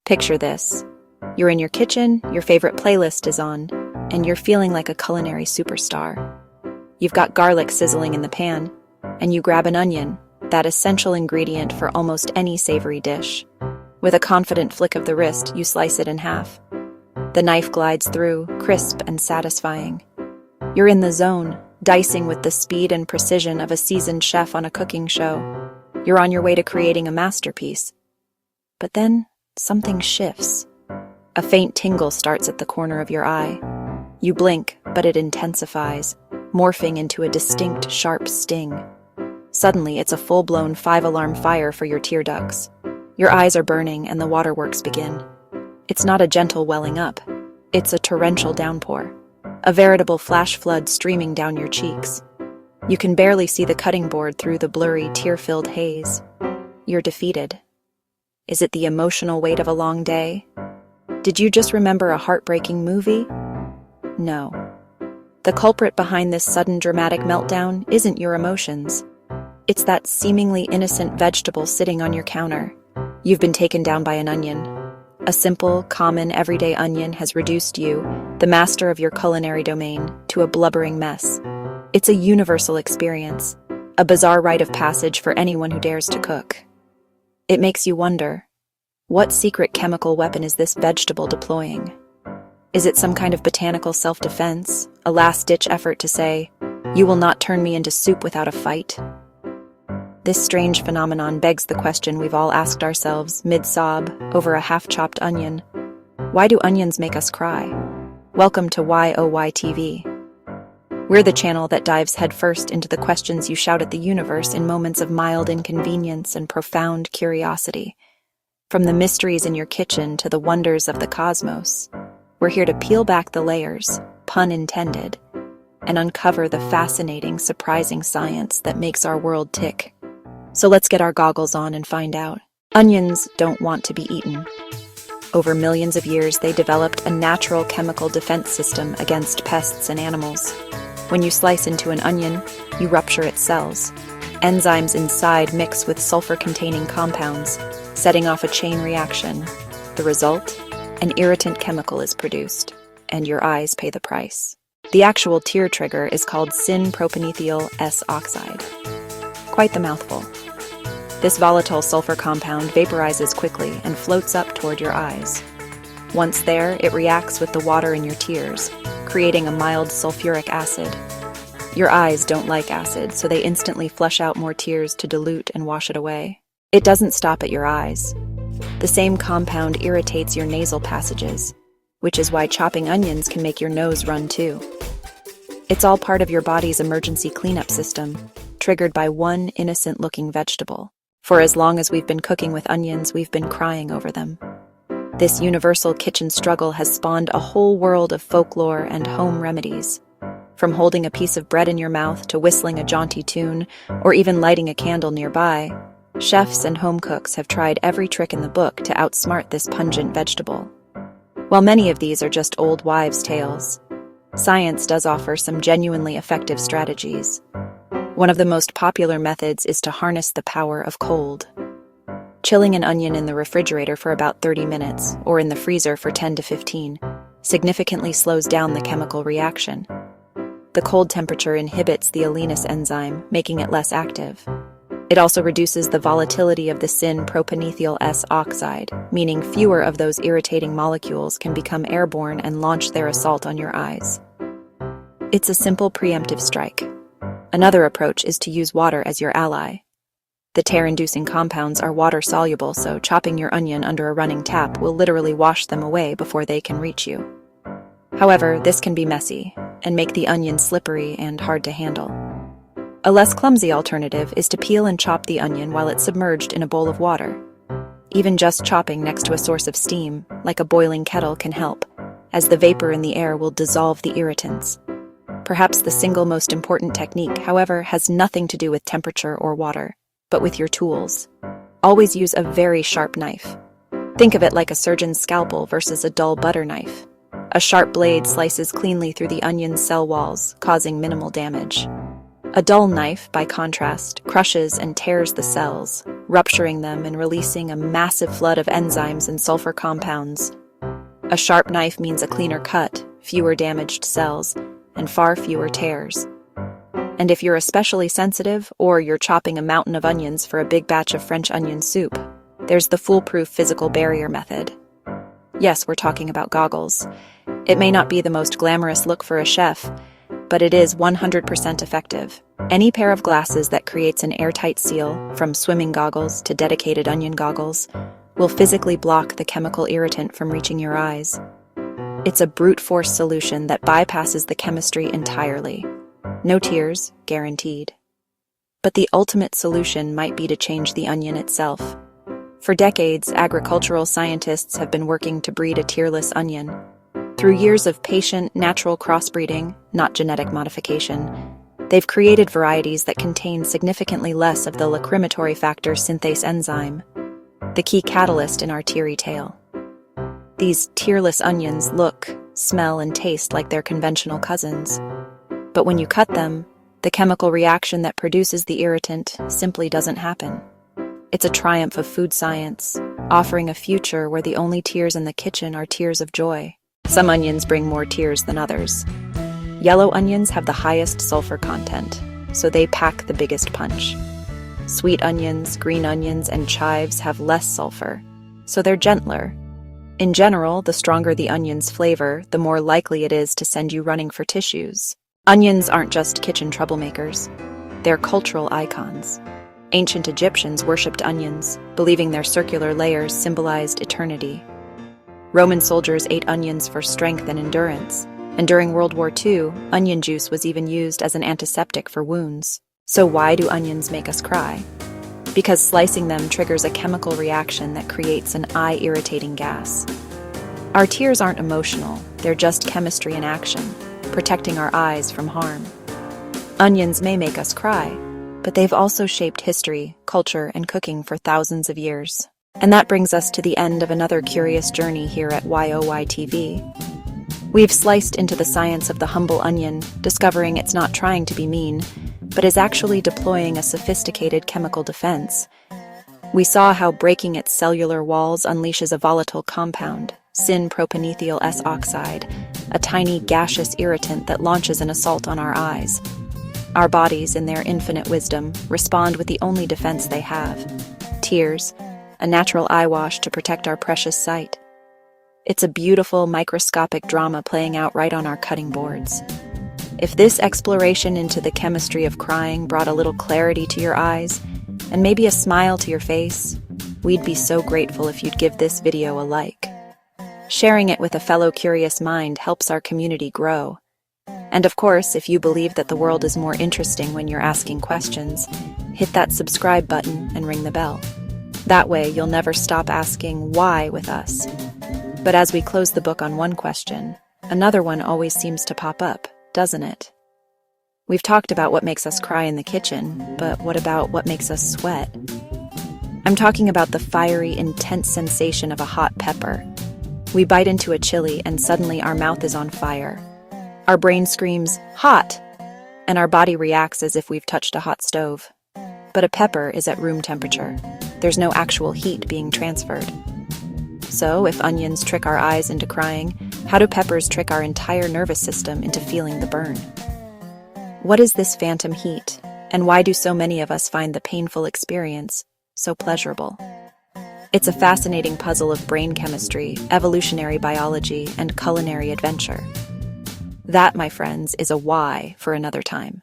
Picture this. You're in your kitchen, your favorite playlist is on, and you're feeling like a culinary superstar. You've got garlic sizzling in the pan, and you grab an onion, that essential ingredient for almost any savory dish. With a confident flick of the wrist, you slice it in half. The knife glides through, crisp and satisfying. You're in the zone, dicing with the speed and precision of a seasoned chef on a cooking show. You're on your way to creating a masterpiece. But then, something shifts. A faint tingle starts at the corner of your eye. You blink, but it intensifies, morphing into a distinct, sharp sting. Suddenly, it's a full-blown 5-alarm fire for your tear ducts. Your eyes are burning and the waterworks begin. It's not a gentle welling up. It's a torrential downpour. A veritable flash flood streaming down your cheeks. You can barely see the cutting board through the blurry, tear-filled haze. You're defeated. Is it the emotional weight of a long day? Did you just remember a heartbreaking movie? No. The culprit behind this sudden dramatic meltdown isn't your emotions. It's that seemingly innocent vegetable sitting on your counter. You've been taken down by an onion. A simple, common, everyday onion has reduced you, the master of your culinary domain, to a blubbering mess. It's a universal experience, a bizarre rite of passage for anyone who dares to cook. It makes you wonder, what secret chemical weapon is this vegetable deploying? Is it some kind of botanical self-defense, a last-ditch effort to say, "You will not turn me into soup without a fight"? This strange phenomenon begs the question we've all asked ourselves, mid-sob, over a half-chopped onion. Why do onions make us cry? Welcome to WhyOWhyTV. We're the channel that dives headfirst into the questions you shout at the universe in moments of mild inconvenience and profound curiosity. From the mysteries in your kitchen to the wonders of the cosmos, we're here to peel back the layers, pun intended, and uncover the fascinating, surprising science that makes our world tick. So let's get our goggles on and find out. Onions don't want to be eaten. Over millions of years, they developed a natural chemical defense system against pests and animals. When you slice into an onion, you rupture its cells. Enzymes inside mix with sulfur-containing compounds, setting off a chain reaction. The result? An irritant chemical is produced, and your eyes pay the price. The actual tear trigger is called syn-Propanethial-S-oxide. Quite the mouthful. This volatile sulfur compound vaporizes quickly and floats up toward your eyes. Once there, it reacts with the water in your tears, creating a mild sulfuric acid. Your eyes don't like acid, so they instantly flush out more tears to dilute and wash it away. It doesn't stop at your eyes. The same compound irritates your nasal passages, which is why chopping onions can make your nose run too. It's all part of your body's emergency cleanup system, triggered by one innocent-looking vegetable. For as long as we've been cooking with onions, we've been crying over them. This universal kitchen struggle has spawned a whole world of folklore and home remedies. From holding a piece of bread in your mouth to whistling a jaunty tune, or even lighting a candle nearby, chefs and home cooks have tried every trick in the book to outsmart this pungent vegetable. While many of these are just old wives' tales, science does offer some genuinely effective strategies. One of the most popular methods is to harness the power of cold. Chilling an onion in the refrigerator for about 30 minutes, or in the freezer for 10 to 15, significantly slows down the chemical reaction. The cold temperature inhibits the alinase enzyme, making it less active. It also reduces the volatility of the syn-Propanethial-S-oxide, meaning fewer of those irritating molecules can become airborne and launch their assault on your eyes. It's a simple preemptive strike. Another approach is to use water as your ally. The tear-inducing compounds are water-soluble, so chopping your onion under a running tap will literally wash them away before they can reach you. However, this can be messy and make the onion slippery and hard to handle. A less clumsy alternative is to peel and chop the onion while it's submerged in a bowl of water. Even just chopping next to a source of steam, like a boiling kettle, can help, as the vapor in the air will dissolve the irritants. Perhaps the single most important technique, however, has nothing to do with temperature or water, but with your tools. Always use a very sharp knife. Think of it like a surgeon's scalpel versus a dull butter knife. A sharp blade slices cleanly through the onion's cell walls, causing minimal damage. A dull knife, by contrast, crushes and tears the cells, rupturing them and releasing a massive flood of enzymes and sulfur compounds. A sharp knife means a cleaner cut, fewer damaged cells, and far fewer tears. And if you're especially sensitive, or you're chopping a mountain of onions for a big batch of French onion soup, there's the foolproof physical barrier method. Yes, we're talking about goggles. It may not be the most glamorous look for a chef, but it is 100% effective. Any pair of glasses that creates an airtight seal, from swimming goggles to dedicated onion goggles, will physically block the chemical irritant from reaching your eyes. It's a brute force solution that bypasses the chemistry entirely. No tears, guaranteed. But the ultimate solution might be to change the onion itself. For decades, agricultural scientists have been working to breed a tearless onion. Through years of patient, natural crossbreeding, not genetic modification, they've created varieties that contain significantly less of the lacrimatory factor synthase enzyme, the key catalyst in our teary tale. These tearless onions look, smell, and taste like their conventional cousins. But when you cut them, the chemical reaction that produces the irritant simply doesn't happen. It's a triumph of food science, offering a future where the only tears in the kitchen are tears of joy. Some onions bring more tears than others. Yellow onions have the highest sulfur content, so they pack the biggest punch. Sweet onions, green onions, and chives have less sulfur, so they're gentler. In general, the stronger the onion's flavor, the more likely it is to send you running for tissues. Onions aren't just kitchen troublemakers. They're cultural icons. Ancient Egyptians worshipped onions, believing their circular layers symbolized eternity. Roman soldiers ate onions for strength and endurance, and during World War II, onion juice was even used as an antiseptic for wounds. So why do onions make us cry? Because slicing them triggers a chemical reaction that creates an eye-irritating gas. Our tears aren't emotional, they're just chemistry in action, protecting our eyes from harm. Onions may make us cry, but they've also shaped history, culture, and cooking for thousands of years. And that brings us to the end of another curious journey here at WhyOWhyTV. We've sliced into the science of the humble onion, discovering it's not trying to be mean, but is actually deploying a sophisticated chemical defense. We saw how breaking its cellular walls unleashes a volatile compound, syn-Propanethial-S-oxide, a tiny gaseous irritant that launches an assault on our eyes. Our bodies, in their infinite wisdom, respond with the only defense they have: tears, a natural eye wash to protect our precious sight. It's a beautiful, microscopic drama playing out right on our cutting boards. If this exploration into the chemistry of crying brought a little clarity to your eyes, and maybe a smile to your face, we'd be so grateful if you'd give this video a like. Sharing it with a fellow curious mind helps our community grow. And of course, if you believe that the world is more interesting when you're asking questions, hit that subscribe button and ring the bell. That way, you'll never stop asking why with us. But as we close the book on one question, another one always seems to pop up, doesn't it? We've talked about what makes us cry in the kitchen, but what about what makes us sweat? I'm talking about the fiery, intense sensation of a hot pepper. We bite into a chili and suddenly our mouth is on fire. Our brain screams, "Hot!" and our body reacts as if we've touched a hot stove. But a pepper is at room temperature. There's no actual heat being transferred. So, if onions trick our eyes into crying, how do peppers trick our entire nervous system into feeling the burn? What is this phantom heat, and why do so many of us find the painful experience so pleasurable? It's a fascinating puzzle of brain chemistry, evolutionary biology, and culinary adventure. That, my friends, is a why for another time.